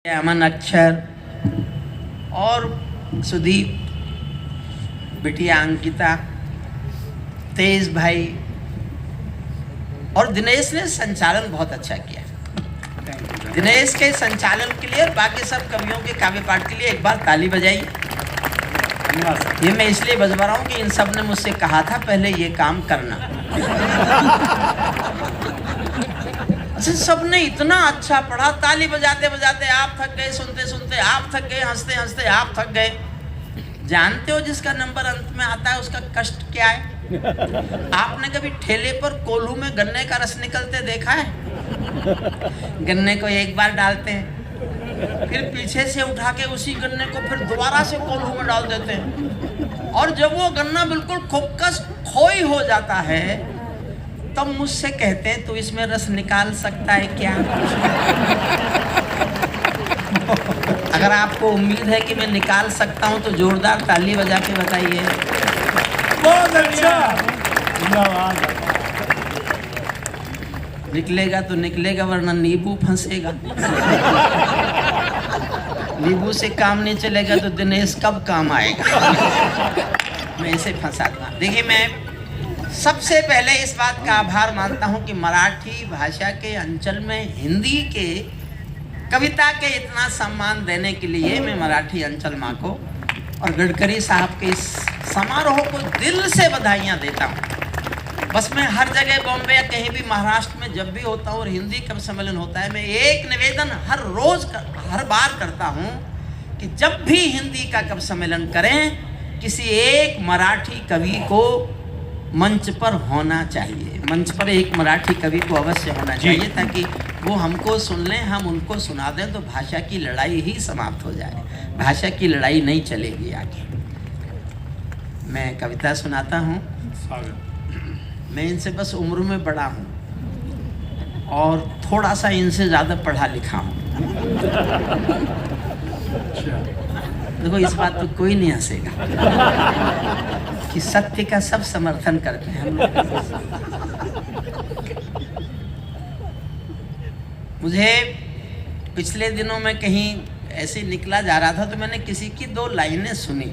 अमन, अक्षर और सुदीप, बिटिया अंकिता, तेज भाई और दिनेश ने संचालन बहुत अच्छा किया। दिनेश के संचालन के लिए और बाकी सब कवियों के काव्य पाठ के लिए एक बार ताली बजाई। ये मैं इसलिए बजवा रहा हूँ कि इन सब ने मुझसे कहा था पहले ये काम करना। सबने इतना अच्छा पढ़ा, ताली बजाते बजाते आप थक गए, सुनते सुनते आप थक गए, हंसते हंसते आप थक गए। जानते हो जिसका नंबर अंत में आता है उसका कष्ट क्या है? आपने कभी ठेले पर कोल्हू में गन्ने का रस निकलते देखा है? गन्ने को एक बार डालते हैं, फिर पीछे से उठा के उसी गन्ने को फिर दोबारा से कोल्हू में डाल देते हैं, और जब वो गन्ना बिल्कुल खुबकस खोई हो जाता है तब मुझसे कहते हैं तू इसमें रस निकाल सकता है क्या? अगर आपको उम्मीद है कि मैं निकाल सकता हूं तो जोरदार ताली बजा के बताइए। बहुत अच्छा। निकलेगा तो निकलेगा, वरना नींबू फंसेगा। नींबू से काम नहीं चलेगा तो दिनेश कब काम आएगा? मैं इसे फंसाता। देखिए, मैं सबसे पहले इस बात का आभार मानता हूं कि मराठी भाषा के अंचल में हिंदी के कविता के इतना सम्मान देने के लिए मैं मराठी अंचल माँ को और गडकरी साहब के इस समारोह को दिल से बधाइयाँ देता हूँ। बस मैं हर जगह बॉम्बे या कहीं भी महाराष्ट्र में जब भी होता हूँ और हिंदी कवि सम्मेलन होता है, मैं एक निवेदन हर बार करता हूँ कि जब भी हिंदी का कवि सम्मेलन करें, किसी एक मराठी कवि को मंच पर होना चाहिए। मंच पर एक मराठी कवि को अवश्य होना चाहिए ताकि वो हमको सुन लें, हम उनको सुना दें, तो भाषा की लड़ाई ही समाप्त हो जाए। भाषा की लड़ाई नहीं चलेगी आगे। मैं कविता सुनाता हूँ। मैं इनसे बस उम्र में बड़ा हूँ और थोड़ा सा इनसे ज़्यादा पढ़ा लिखा हूँ। देखो, इस बात पर कोई नहीं हंसेगा कि सत्य का सब समर्थन करते हैं हम लोग। मुझे पिछले दिनों में कहीं ऐसे निकला जा रहा था तो मैंने किसी की दो लाइनें सुनी।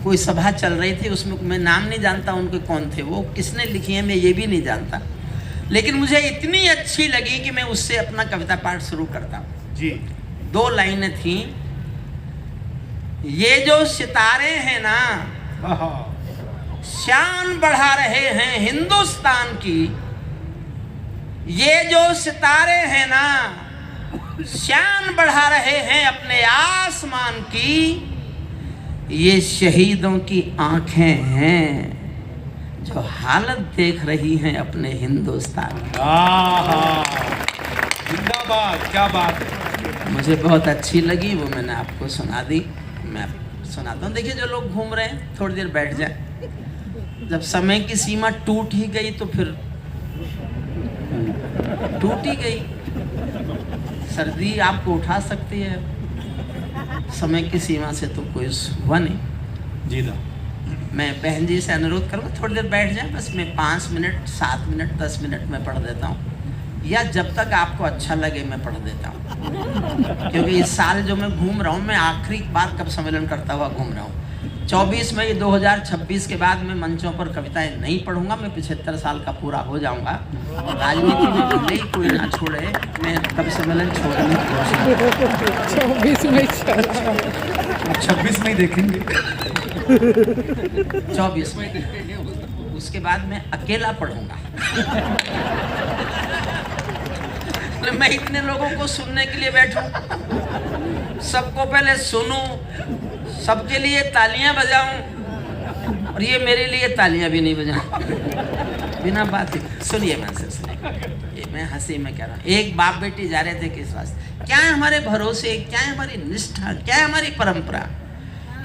कोई सभा चल रही थी, उसमें मैं नाम नहीं जानता उनके कौन थे, वो किसने लिखी है मैं ये भी नहीं जानता, लेकिन मुझे इतनी अच्छी लगी कि मैं उससे अपना कविता पाठ शुरू करता हूँ जी। दो लाइनें थी। ये जो सितारे हैं ना, शान बढ़ा रहे हैं हिंदुस्तान की। ये जो सितारे हैं ना, शान बढ़ा रहे हैं अपने आसमान की। ये शहीदों की आंखें हैं जो हालत देख रही हैं अपने हिंदुस्तान की। जिंदाबाद, क्या बात है। मुझे बहुत अच्छी लगी, वो मैंने आपको सुना दी। मैं सुनाता हूँ। देखिए, जो लोग घूम रहे हैं थोड़ी देर बैठ जाए। जब समय की सीमा टूट ही गई तो फिर टूट ही गई। सर्दी आपको उठा सकती है, समय की सीमा से तो कोई हुआ नहीं जी। मैं बहन जी से अनुरोध करूँगा थोड़ी देर बैठ जाए। बस मैं 5 मिनट, 7 मिनट, 10 मिनट में पढ़ देता हूँ, या जब तक आपको अच्छा लगे मैं पढ़ देता हूँ। क्योंकि इस साल जो मैं घूम रहा हूँ, मैं आखिरी बार कवि सम्मेलन करता हुआ घूम रहा हूँ। 24 मई 2026 के बाद मैं मंचों पर कविताएं नहीं पढ़ूंगा। मैं 75 साल का पूरा हो जाऊंगा। राजनीति में भले ही कोई ना छोड़े, मैं कवि सम्मेलन छोड़ने की कोशिश। 26 में देखेंगे। 24 में, उसके बाद मैं अकेला पढ़ूंगा। मैं इतने लोगों को सुनने के लिए बैठूं, सबको पहले सुनूं, सबके लिए तालियां बजाऊं, और ये मेरे लिए तालियां भी नहीं बजाऊं बिना बात ही। सुनिए, मैं से सुनिए, मैं हंसी में कह रहा हूँ। एक बाप बेटी जा रहे थे किस वास्ते, क्या है हमारे भरोसे, क्या है हमारी निष्ठा, क्या है हमारी परंपरा।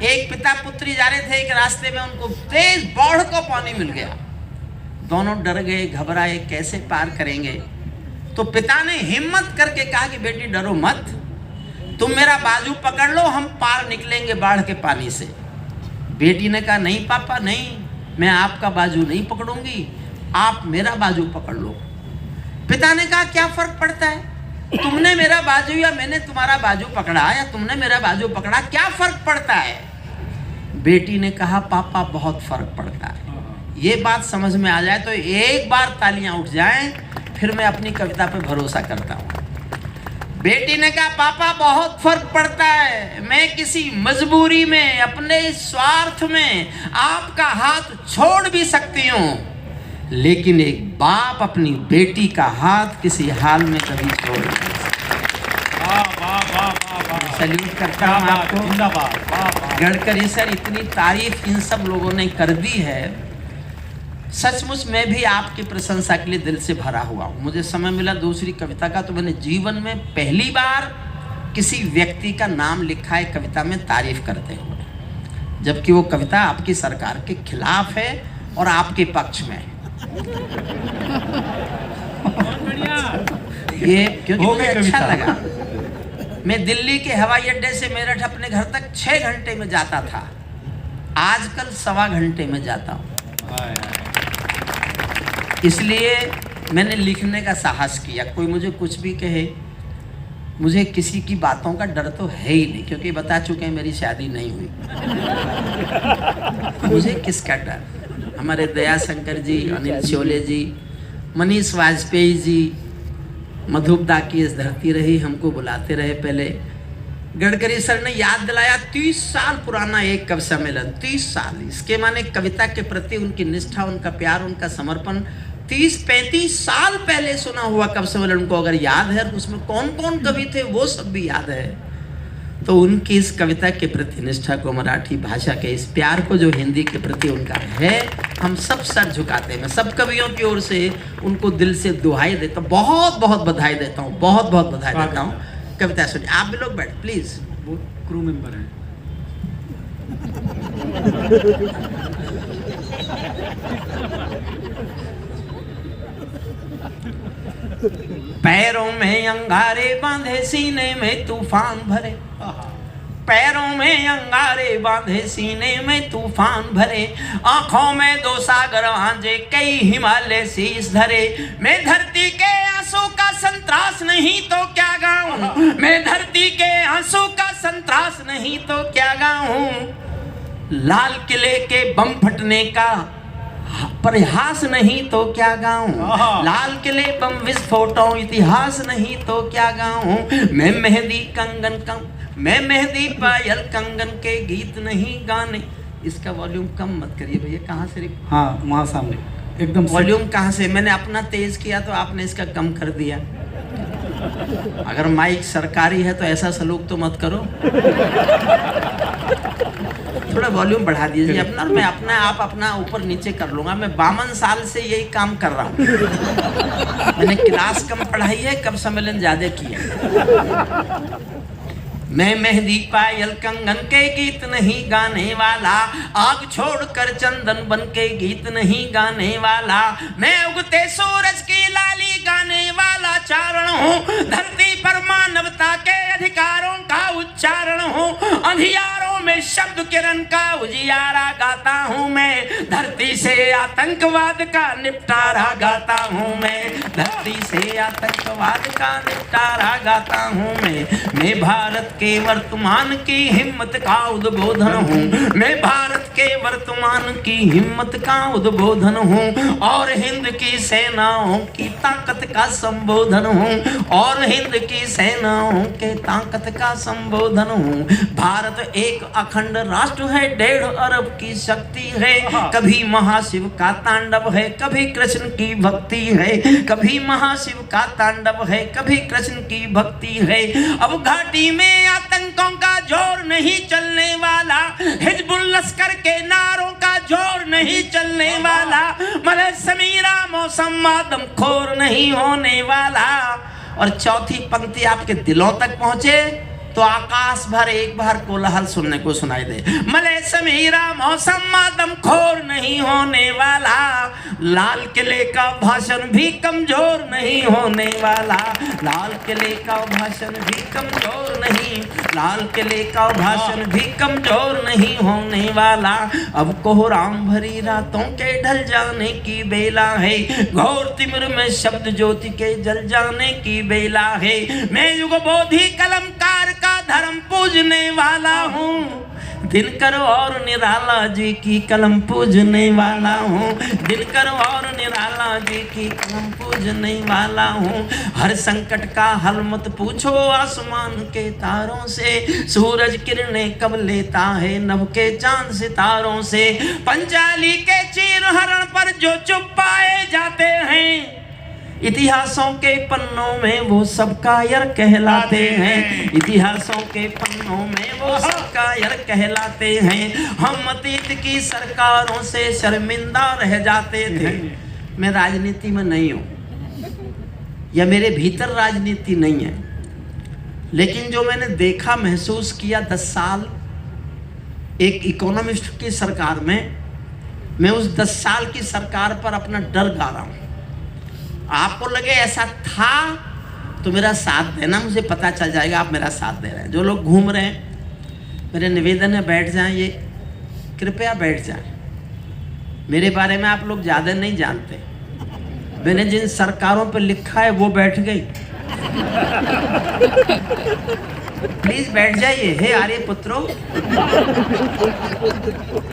एक पिता पुत्री जा रहे थे, एक रास्ते में उनको तेज बाढ़ का पानी मिल गया। दोनों डर गए, घबराए, कैसे पार करेंगे। तो पिता ने हिम्मत करके कहा कि बेटी डरो मत, तुम मेरा बाजू पकड़ लो, हम पार निकलेंगे बाढ़ के पानी से। बेटी ने कहा नहीं पापा नहीं, मैं आपका बाजू नहीं पकड़ूंगी, आप मेरा बाजू पकड़ लो। पिता ने कहा क्या फर्क पड़ता है, तुमने मेरा बाजू या मैंने तुम्हारा बाजू पकड़ा या तुमने मेरा बाजू पकड़ा, क्या फर्क पड़ता है? बेटी ने कहा पापा बहुत फर्क पड़ता है। ये बात समझ में आ जाए तो एक बार तालियां उठ जाएं, फिर मैं अपनी कविता पे भरोसा करता हूँ। बेटी ने कहा पापा बहुत फर्क पड़ता है, मैं किसी मजबूरी में, अपने स्वार्थ में आपका हाथ छोड़ भी सकती हूँ, लेकिन एक बाप अपनी बेटी का हाथ किसी हाल में कभी छोड़ नहीं सकता। सल्यूट करता हूँ आपको। गडकरी सर, इतनी तारीफ इन सब लोगों ने कर दी है, सचमुच मैं भी आपकी प्रशंसा के लिए दिल से भरा हुआ हूँ। मुझे समय मिला दूसरी कविता का, तो मैंने जीवन में पहली बार किसी व्यक्ति का नाम लिखा है कविता में तारीफ करते हुए, जबकि वो कविता आपकी सरकार के खिलाफ है और आपके पक्ष में है। ये क्योंकि मुझे अच्छा लगा। मैं दिल्ली के हवाई अड्डे से मेरठ अपने घर तक 6 घंटे में जाता था, आजकल 1.25 घंटे में जाता हूँ। इसलिए मैंने लिखने का साहस किया। कोई मुझे कुछ भी कहे, मुझे किसी की बातों का डर तो है ही नहीं, क्योंकि बता चुके हैं मेरी शादी नहीं हुई। मुझे किसका डर? हमारे दया शंकर जी, अनिल शोले जी, मनीष वाजपेयी जी, मधुबदा की इस धरती रही, हमको बुलाते रहे। पहले गडकरी सर ने याद दिलाया 30 साल पुराना एक कवि सम्मेलन, 30 साल। इसके माने कविता के प्रति उनकी निष्ठा, उनका प्यार, उनका समर्पण 30-35 साल पहले सुना हुआ कवि सम्मेलन उनको अगर याद है, तो उसमें कौन कौन कवि थे वो सब भी याद है। तो उनकी इस कविता के प्रति निष्ठा को, मराठी भाषा के इस प्यार को जो हिंदी के प्रति उनका है, हम सब सर झुकाते हैं। मैं सब कवियों की ओर से उनको दिल से दुहाई देता हूँ, बहुत बहुत बधाई देता हूँ, बहुत बहुत बधाई देता हूँ। कविता सुनिए। आप भी लोग बैठ प्लीज। वो क्रू मेंबर है। पैरों में अंगारे बांधे, सीने में तूफान भरे। पैरों में अंगारे बांधे, सीने में तूफान भरे, आंखों में 2 सागर आंजे, कई हिमालय शीश धरे। मैं धरती के आंसू का संतरास नहीं तो क्या गाऊं, मैं धरती के आंसू का संतरास नहीं तो क्या गाऊं। लाल किले के बम फटने का परिहास नहीं तो क्या गाऊं, लाल किले बम विस्फोटों इतिहास नहीं तो क्या गाऊं। मैं मेहंदी कंगन का, मैं मेहंदी पायल कंगन के गीत नहीं गाने। इसका वॉल्यूम कम मत करिए भैया। कहाँ से? हाँ, वहाँ सामने एकदम वॉल्यूम कहाँ से? मैंने अपना तेज किया तो आपने इसका कम कर दिया। अगर माइक सरकारी है तो ऐसा सलूक तो मत करो। थोड़ा वॉल्यूम बढ़ा दीजिए अपना, और मैं आप अपना ऊपर नीचे कर लूंगा। मैं 52 साल से यही काम कर रहा हूँ। मैंने क्लास कम पढ़ाई है, कब सम्मेलन ज्यादा किया। मैं मेहंदी पायल कंगन के गीत नहीं गाने वाला, आग छोड़कर चंदन बन के गीत नहीं गाने वाला। मैं उगते सूरज की लाली गाने वाला चारण हूँ, धरती पर मानवता के अधिकारों का उच्चारण हूँ। अंधियारों में शब्द किरण का उजियारा गाता हूँ मैं, धरती से आतंकवाद का निपटारा गाता हूँ मैं, धरती से आतंकवाद का निपटारा गाता हूँ मैं भारत के वर्तमान की हिम्मत का उद्बोधन हूँ, मैं भारत के वर्तमान की हिम्मत का उद्बोधन हूँ, और हिंद की सेनाओं की ताकत का संबोधन हूँ, और हिंद की सेनाओं के ताकत का संबोधन हूँ। भारत एक अखंड राष्ट्र है, 1.5 अरब की शक्ति है। कभी महाशिव का तांडव है, कभी कृष्ण की भक्ति है, कभी महाशिव का तांडव है, कभी कृष्ण की भक्ति है। अब घाटी में आतंकों का जोर नहीं चलने वाला, हिजबुल लश्कर के नारों का जोर नहीं चलने वाला, मलय समीरा मौसम आदमखोर नहीं होने वाला। और चौथी पंक्ति आपके दिलों तक पहुंचे तो आकाश भर एक बार कोलाहल सुनने को सुनाई दे। मलय समीरा मौसम आदमखोर नहीं होने वाला, लाल किले का भाषण भी कमजोर नहीं होने वाला, लाल किले का भाषण भी कमजोर नहीं, लाल किले का भाषण भी कमजोर नहीं होने वाला। अब कोहराम भरी रातों के ढल जाने की बेला है, घोर तिमिर में शब्द ज्योति के जल जाने की बेला है। मैं युग बोधि कलमकार का धर्म पूजने वाला हूँ, दिनकर और निराला जी की कलम पूजने वाला हूँ, दिनकर और निराला जी की कलम पूजने वाला हूँ। हर संकट का हल मत पूछो आसमान के तारों से, सूरज किरणें कब लेता है नभ के चांद सितारों से। पंचाली के चीर हरण पर जो चुप पाए जाते हैं, इतिहासों के पन्नों में वो सब कायर कहलाते हैं, इतिहासों के पन्नों में वो सब कायर कहलाते हैं। हम अतीत की सरकारों से शर्मिंदा रह जाते थे। मैं राजनीति में नहीं हूँ या मेरे भीतर राजनीति नहीं है, लेकिन जो मैंने देखा महसूस किया 10 साल एक इकोनॉमिस्ट की सरकार में, मैं उस 10 साल की सरकार पर अपना डर गा रहा हूँ। आपको लगे ऐसा था तो मेरा साथ देना, मुझे पता चल जाएगा आप मेरा साथ दे रहे हैं। जो लोग घूम रहे हैं, मेरे निवेदन है बैठ जाएं, ये कृपया बैठ जाएं। मेरे बारे में आप लोग ज़्यादा नहीं जानते, मैंने जिन सरकारों पर लिखा है वो बैठ गई। प्लीज बैठ जाइए। हे आर्य पुत्रों,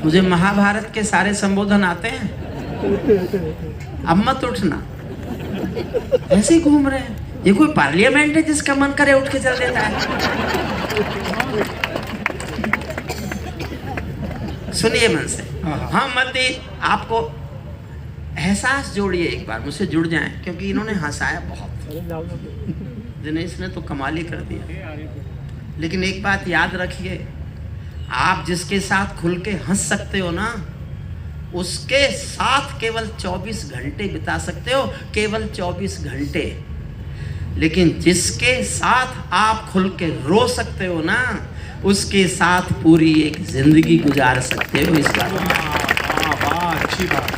मुझे महाभारत के सारे संबोधन आते हैं, अब मत उठना। ऐसे ही घूम रहे हैं, ये कोई पार्लियामेंट है जिसका मन करे उठ के चल देता है। सुनिए मन से, हाँ मत आपको एहसास जोड़िए, एक बार मुझसे जुड़ जाएं, क्योंकि इन्होंने हंसाया बहुत। दिनेश ने तो कमाल ही कर दिया। लेकिन एक बात याद रखिए, आप जिसके साथ खुल के हंस सकते हो ना, उसके साथ केवल 24 घंटे बिता सकते हो, केवल 24 घंटे। लेकिन जिसके साथ आप खुल के रो सकते हो ना, उसके साथ पूरी एक जिंदगी गुजार सकते हो। इस बात अच्छी बात,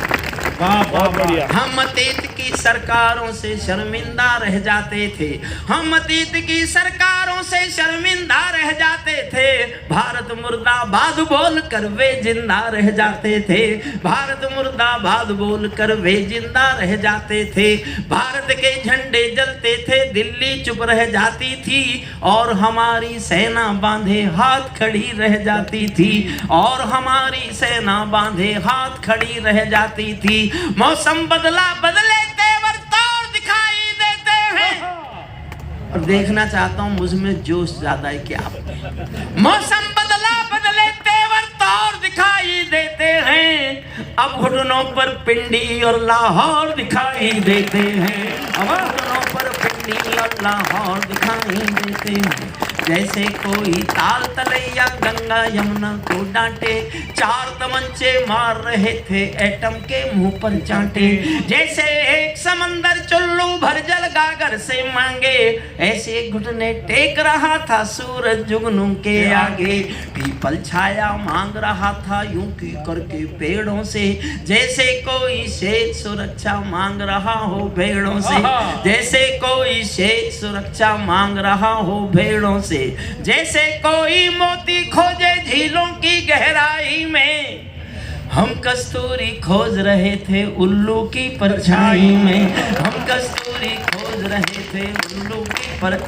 बहुत बढ़िया। हम अतीत की सरकारों से शर्मिंदा रह जाते थे, हम अतीत की सरकारों से शर्मिंदा रह जाते थे। भारत मुर्दाबाद बोल कर वे जिंदा रह जाते थे, भारत मुर्दाबाद बोल कर वे जिंदा रह जाते थे। भारत के झंडे जलते थे, दिल्ली चुप रह जाती थी, और हमारी सेना बांधे हाथ खड़ी रह जाती थी, और हमारी सेना बांधे हाथ खड़ी रह जाती थी। मौसम बदला बदले तेवर तौर दिखाई देते हैं, और देखना चाहता हूं मुझ में जोश ज्यादा है क्या? मौसम बदला बदले तेवर तौर दिखाई देते हैं, अब घुटनों पर पिंडी और लाहौर दिखाई देते हैं, अब घुटनों पर पिंडी और लाहौर दिखाई देते हैं। जैसे कोई ताल तलैया गंगा यमुना को डांटे, 4 तमंचे मार रहे थे एटम के मुंह पर चांटे। जैसे एक समंदर चुल्लू भर जल गागर से मांगे, ऐसे घुटने टेक रहा था सूरज जुगनू के आगे। पीपल छाया मांग रहा था यूं की करके पेड़ों से, जैसे कोई शेर सुरक्षा मांग रहा हो भेड़ों से, जैसे कोई शेर सुरक्षा मांग रहा हो भेड़ों से, जैसे कोई मोती खोजे झीलों की गहराई में। हम कस्तूरी खोज रहे थे उल्लू की परछाई में, हम कस्तूरी खोज रहे थे उल्लू की पर।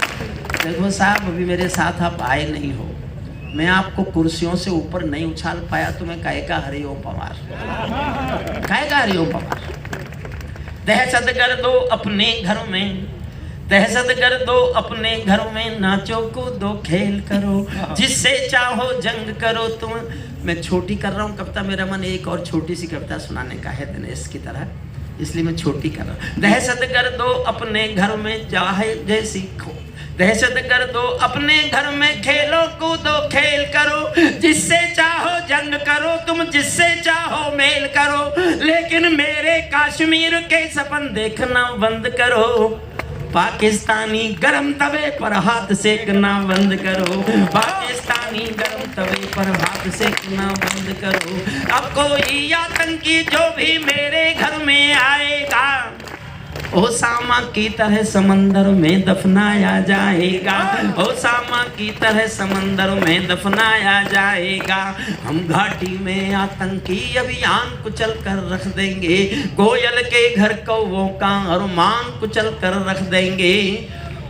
देखो साहब, अभी मेरे साथ आप आए नहीं हो, मैं आपको कुर्सियों से ऊपर नहीं उछाल पाया, तो मैं कहेगा हरिओम पवार, कहेगा हरिओम पवार। दहशत गर्दो अपने घर में, दहशत कर दो अपने घर में, नाचो कूदो खेल करो, जिससे चाहो जंग करो तुम। मैं छोटी कर रहा हूँ कविता, मेरा मन एक और छोटी सी कविता सुनाने का है दिनेश की तरह, इसलिए मैं छोटी कर रहा हूँ। दहशत कर दो अपने घर में, चाहे जैसी खो, दहशत कर दो अपने घर में, खेलो कूदो खेल करो, जिससे चाहो जंग करो तुम, जिससे चाहो मेल करो। लेकिन मेरे कश्मीर के सपन देखना बंद करो, पाकिस्तानी गरम तवे पर हाथ सेकना बंद करो, पाकिस्तानी गरम तवे पर हाथ सेकना बंद करो। अब कोई आतंकी जो भी मेरे घर में आएगा, ओसामा की तरह समंदर में दफनाया जाएगा, ओसामा की तरह समंदर में दफनाया जाएगा। हम घाटी में आतंकी अभियान कुचल कर रख देंगे, कोयल के घर कौवों का अरमान कुचल कर रख देंगे।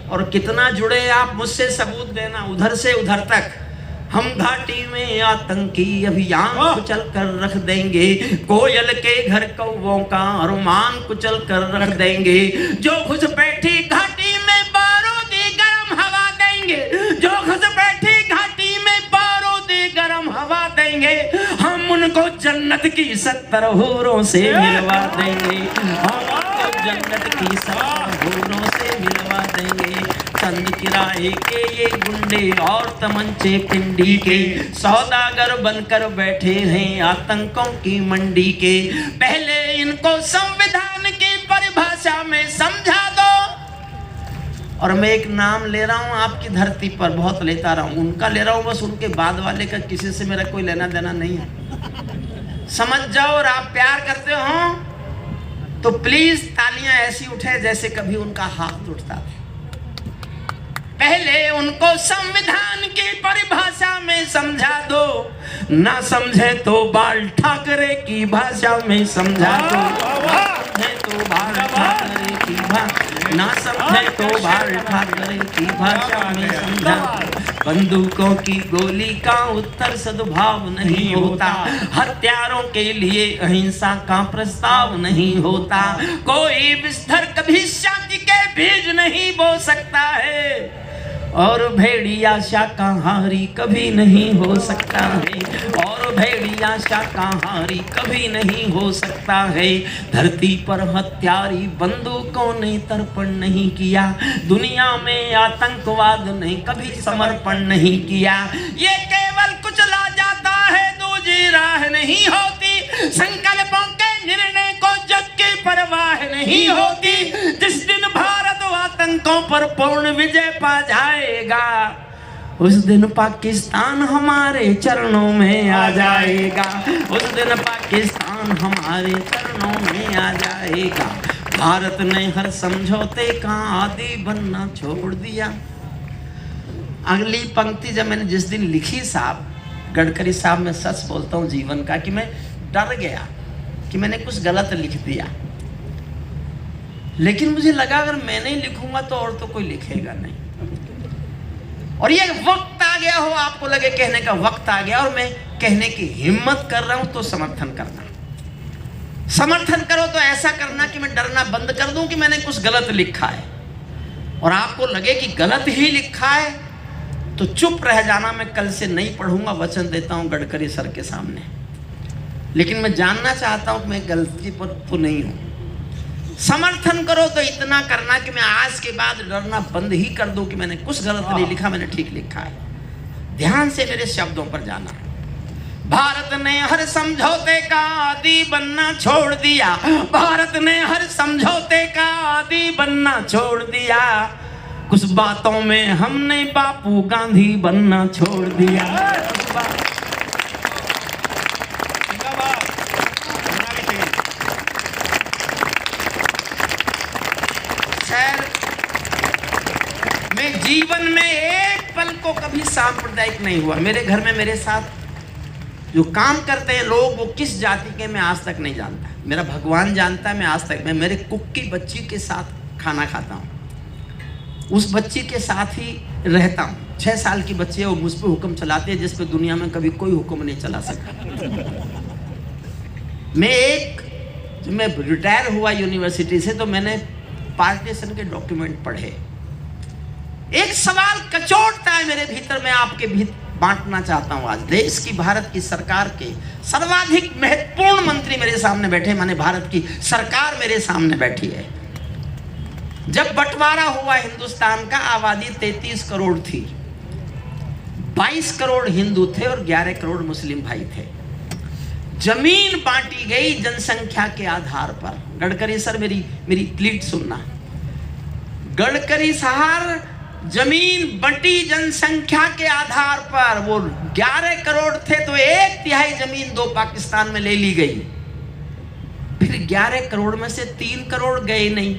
और कितना जुड़े आप मुझसे सबूत देना, उधर से उधर तक। हम घाटी में आतंकी अभियान कुचल कर रख देंगे, कोयल के घर कौवों का अरमान कुचल कर रख देंगे। जो घुस बैठी घाटी में बारूदी गरम हवा देंगे, जो घुस बैठी घाटी में बारूदी गरम हवा देंगे। हम उनको जन्नत की 70 हूरों से मिलवा देंगे, हम उनको जन्नत की 70 हूरों से मिलवा देंगे। चंद किराए के ये गुंडे और तमंचे पिंडी के सौदागर बनकर बैठे हैं आतंकों की मंडी के। पहले इनको संविधान की परिभाषा में समझा दो। और मैं एक नाम ले रहा हूं आपकी धरती पर, बहुत लेता रहा हूं, उनका ले रहा हूं, बस उनके बाद वाले का किसी से मेरा कोई लेना देना नहीं है, समझ जाओ। और आप प्यार करते हो तो प्लीज तालियां ऐसी उठे जैसे कभी उनका हाथ उठता था। पहले उनको संविधान की परिभाषा में समझा दो, ना समझे तो बाल ठाकरे की भाषा में समझा दो, तो बाल ठाकरे की भाषा, ना समझे तो बाल ठाकरे की भाषा में समझा दो। बंदूकों की गोली का उत्तर सद्भाव नहीं होता, हत्यारों के लिए अहिंसा का प्रस्ताव नहीं होता। कोई बिस्तर कभी शांति के बीज नहीं बो सकता है, और भेड़िया शाकाहारी कभी नहीं हो सकता है, और भेड़िया शाकाहारी कभी नहीं हो सकता है। धरती पर हत्यारी बंदूकों ने तर्पण नहीं किया, दुनिया में आतंकवाद ने कभी समर्पण नहीं किया। ये केवल कुचला जाता है, दूसरी राह नहीं होती। संकल्पों के निर्णय को जग की परवाह नहीं होती। जिस दिन भारत आतंकों पर पूर्ण विजय पा जाएगा, उस दिन पाकिस्तान हमारे चरणों में आ जाएगा, उस दिन पाकिस्तान हमारे चरणों में आ जाएगा। भारत ने हर समझौते का आदी बनना छोड़ दिया। अगली पंक्ति जब मैंने जिस दिन लिखी साहब, गडकरी साहब, मैं सच बोलता हूँ जीवन का, कि मैं डर गया कि मैंने कुछ गलत लिख दिया। लेकिन मुझे लगा अगर मैं नहीं लिखूंगा तो और तो कोई लिखेगा नहीं। और ये वक्त आ गया हो, आपको लगे कहने का वक्त आ गया और मैं कहने की हिम्मत कर रहा हूं, तो समर्थन करना। समर्थन करो तो ऐसा करना कि मैं डरना बंद कर दूं कि मैंने कुछ गलत लिखा है। और आपको लगे कि गलत ही लिखा है तो चुप रह जाना, मैं कल से नहीं पढ़ूंगा, वचन देता हूं गडकरी सर के सामने। लेकिन मैं जानना चाहता हूं कि मैं गलती पर तो नहीं हूं। समर्थन करो तो इतना करना कि मैं आज के बाद डरना बंद ही कर दूं कि मैंने कुछ गलत नहीं लिखा, मैंने ठीक लिखा है। ध्यान से मेरे शब्दों पर जाना। भारत ने हर समझौते का आदी बनना छोड़ दिया, भारत ने हर समझौते का आदी बनना छोड़ दिया। कुछ बातों में हमने बापू गांधी बनना छोड़ दिया। मैं जीवन में एक पल को कभी सांप्रदायिक नहीं हुआ। मेरे घर में मेरे साथ जो काम करते हैं लोग, वो किस जाति के मैं आज तक नहीं जानता। मेरा भगवान जानता है, मैं आज तक, मैं मेरे कुक की बच्ची के साथ खाना खाता हूँ, उस बच्ची के साथ ही रहता हूँ। 6 साल की बच्ची है, वो मुझ पर हुक्म चलाती है जिस पे दुनिया में कभी कोई हुक्म नहीं चला सका। मैं रिटायर हुआ यूनिवर्सिटी से, तो मैंने पार्टीशन के डॉक्यूमेंट पढ़े। एक सवाल कचोटता है मेरे भीतर, मैं आपके भीतर बांटना चाहता हूं। आज देश की, भारत की सरकार के सर्वाधिक महत्वपूर्ण मंत्री मेरे सामने बैठे, माने भारत की सरकार मेरे सामने बैठी है। जब बंटवारा हुआ हिंदुस्तान का, आबादी 33 करोड़ थी, 22 करोड़ हिंदू थे और 11 करोड़ मुस्लिम भाई थे। जमीन बांटी गई जनसंख्या के आधार पर। गडकरी सर मेरी प्लीट सुनना। गडकरी साहब, जमीन बंटी जनसंख्या के आधार पर। वो 11 करोड़ थे तो 1/3 जमीन 2 पाकिस्तान में ले ली गई। फिर 11 करोड़ में से 3 करोड़ गए नहीं,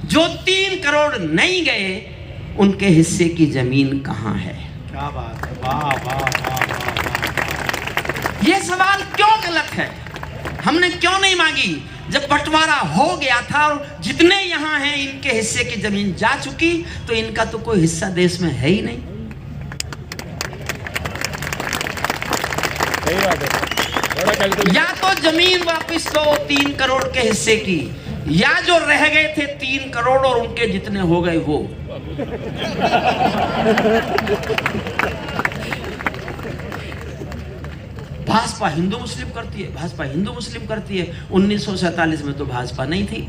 जो 3 करोड़ नहीं गए उनके हिस्से की जमीन कहां है? क्या बात है, वाह वाह वाह वाह। यह सवाल क्यों गलत है? हमने क्यों नहीं मांगी? जब बंटवारा हो गया था और जितने यहाँ हैं इनके हिस्से की जमीन जा चुकी, तो इनका तो कोई हिस्सा देश में है ही नहीं। सही बात है, थोड़ा कैलकुलेशन। या तो जमीन वापस लो 3 करोड़ के हिस्से की, या जो रह गए थे 3 करोड़ और उनके जितने हो गए वो। भाजपा हिंदू मुस्लिम करती है, भाजपा हिंदू मुस्लिम करती है। 1947 में तो भाजपा नहीं थी,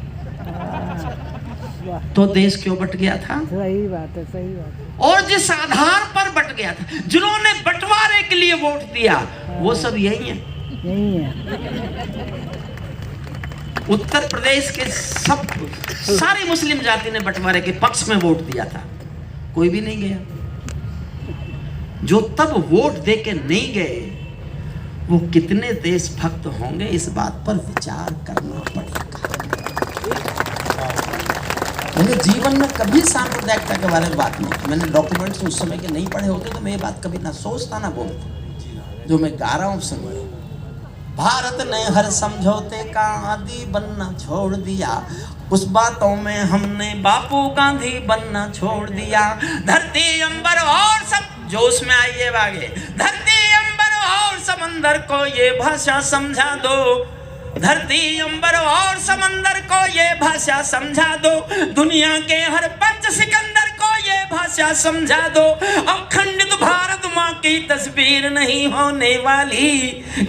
तो देश क्यों बट गया था? सही बात है, सही बात है। और जिस आधार पर बट गया था, जिन्होंने बंटवारे के लिए वोट दिया, वो सब यही है। यही है। उत्तर प्रदेश के सब सारी मुस्लिम जाति ने बंटवारे के पक्ष में वोट दिया था, कोई भी नहीं गया। जो तब वोट दे के नहीं गए, वो कितने देशभक्त होंगे, इस बात पर विचार करना पड़ेगा। मैंने जीवन में कभी सांप्रदायिकता के बारे में बात नहीं की। मैंने डॉक्यूमेंट्स उस समय के नहीं पढ़े होते तो मैं ये बात कभी ना सोचता ना बोलता। जो मैं गा रहा हूँ सुनिए। भारत ने हर समझौते का आदि बनना छोड़ दिया, उस बातों में हमने बापू गांधी बनना छोड़ दिया। धरती अंबर और सब जोश में आइए बागे, धरती अंबर और समंदर को ये भाषा समझा दो, धरती अंबर और समंदर को ये भाषा समझा दो, दुनिया के हर पंच सिकंदर को ये भाषा समझा दो। अखंडित भारत माँ की तस्वीर नहीं होने वाली,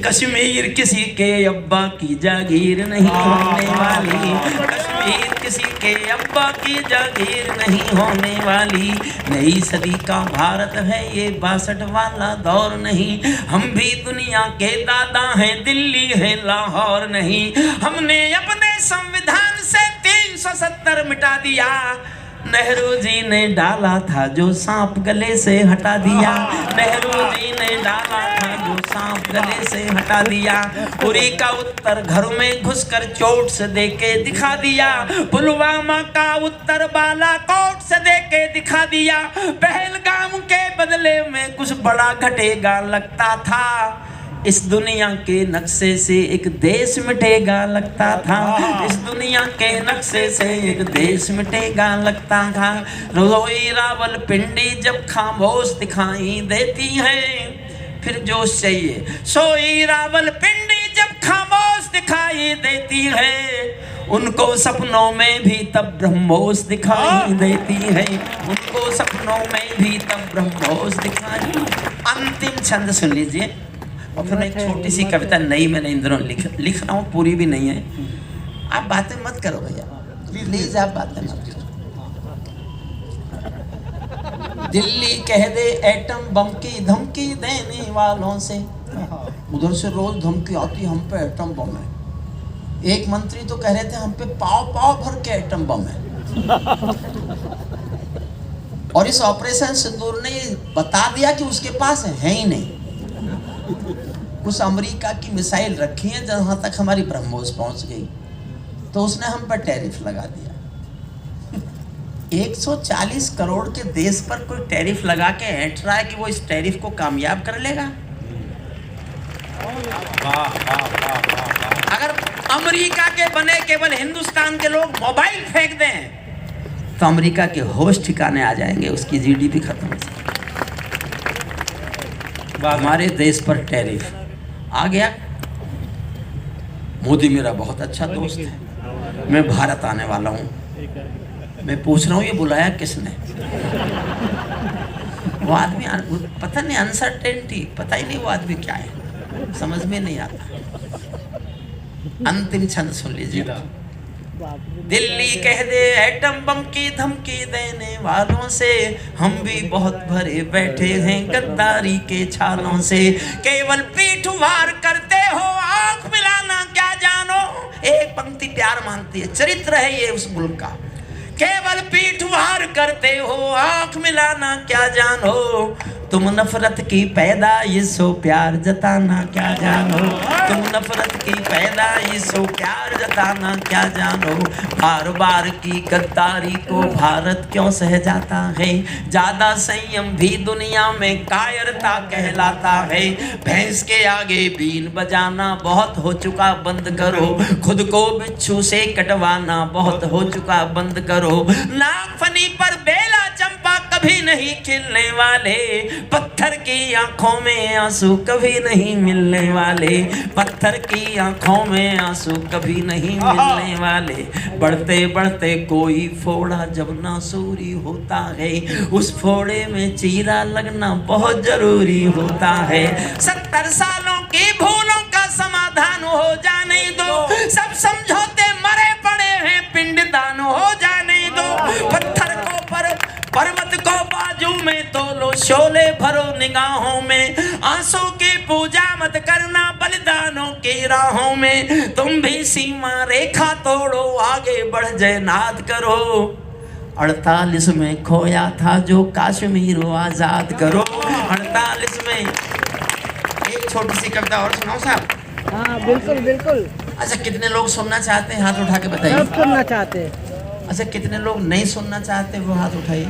कश्मीर किसी के अब्बा की जागीर नहीं होने वाली, कश्मीर किसी के अब्बा की जागीर नहीं होने वाली। नई सदी का भारत है ये 62 वाला दौर नहीं, हम भी दुनिया के दादा हैं, दिल्ली है लाहौर नहीं। हमने अपने संविधान से 370 मिटा दिया, नेहरू जी ने डाला था जो सांप गले से हटा दिया, नेहरू जी ने डाला था जो सांप गले से हटा दिया। उरी का उत्तर घर में घुसकर चोट से देके दिखा दिया, पुलवामा का उत्तर बालाकोट से देके दिखा दिया। पहलगाम के बदले में कुछ बड़ा घटेगा लगता था, इस दुनिया के नक्शे से एक देश मिटेगा लगता था, इस दुनिया के नक्शे से एक देश मिटेगा लगता था। रोई रावल पिंडी जब खामोश दिखाई देती है, फिर जोश चाहिए। सोई रावल पिंडी जब खामोश दिखाई देती है, उनको सपनों में भी तब ब्रह्मोस दिखाई देती है, उनको सपनों में भी तब ब्रह्मोस दिखाई। अंतिम छंद सुन लीजिए, और फिर एक छोटी सी कविता नई मैंने इन दिनों लिख रहा हूँ, पूरी भी नहीं है। आप बातें मत करो भैया, प्लीज आप बातें मत करो। दिल्ली कह दे एटम बम की धमकी देने वालों से, उधर से रोज धमकी आती हम पे एटम बम है। एक मंत्री तो कह रहे थे हम पे पाव पाव भर के एटम बम है, और इस ऑपरेशन सिंदूर ने बता दिया कि उसके पास है ही नहीं। कुछ अमेरिका की मिसाइल रखी है जहां तक हमारी ब्रह्मोस पहुंच गई, तो उसने हम पर टैरिफ लगा दिया। 140 करोड़ के देश पर कोई टैरिफ लगा के ऐठ रहा है कि वो इस टैरिफ को कामयाब कर लेगा। अगर अमेरिका के बने केवल हिंदुस्तान के लोग मोबाइल फेंक दें तो अमेरिका के होश ठिकाने आ जाएंगे, उसकी जीडीपी खत्म हो जाएगी। हमारे देश पर टैरिफ आ गया। मोदी मेरा बहुत अच्छा दोस्त है, मैं भारत आने वाला हूँ, मैं पूछ रहा हूँ ये बुलाया किसने? वो आदमी पता नहीं, अनसर्टेनिटी, पता ही नहीं वो आदमी क्या है, समझ में नहीं आता। अंतिम छंद सुन लीजिए। दिल्ली कह दे एटम बम की धमकी देने वालों से, हम भी बहुत भरे बैठे हैं गद्दारी के छालों से। केवल पीठ वार करते हो, आंख मिलाना क्या जानो। एक पंक्ति प्यार मांगती है, चरित्र है ये उस मुल्क का। केवल पीठ वार करते हो, आंख मिलाना क्या जानो। तुम नफरत की पैदा सो प्यार जताना क्या जानो, तुम नफरत की पैदा सो प्यार जताना क्या जानो। बार बार की गद्दारी को भारत क्यों सह जाता है, ज्यादा संयम भी दुनिया में कायरता कहलाता है। भैंस के आगे बीन बजाना बहुत हो चुका बंद करो, खुद को बिच्छू से कटवाना बहुत हो चुका बंद करो। नागफनी पर बेला चंपा कभी नहीं खिलने वाले, पत्थर की आंखों में आंसू कभी नहीं मिलने वाले, पत्थर की आंखों में आंसू कभी नहीं मिलने वाले। बढ़ते बढ़ते कोई फोड़ा जब नासूरी होता है, उस फोड़े में चीरा लगना बहुत जरूरी होता है। 70 सालों की भूलों का समाधान हो जाने दो, सब समझौते मरे पड़े हैं पिंडदान हो जाने दो। पत्थर को पर्वत को बाजू में तोलो, शोले भरो निगाहों में, आंसू की पूजा मत करना बलिदानों की राहों में। तुम भी सीमा रेखा तोड़ो, आगे बढ़ जयनाद करो। 48 में खोया था जो कश्मीर आजाद करो। 48 में एक छोटी सी कविता और सुनाओ साहब। हाँ बिल्कुल बिल्कुल। अच्छा कितने लोग सुनना चाहते हैं, हाथ उठा के बताइए। सब सुनना चाहते हैं। अच्छा कितने लोग नहीं सुनना चाहते वो हाथ उठाइए।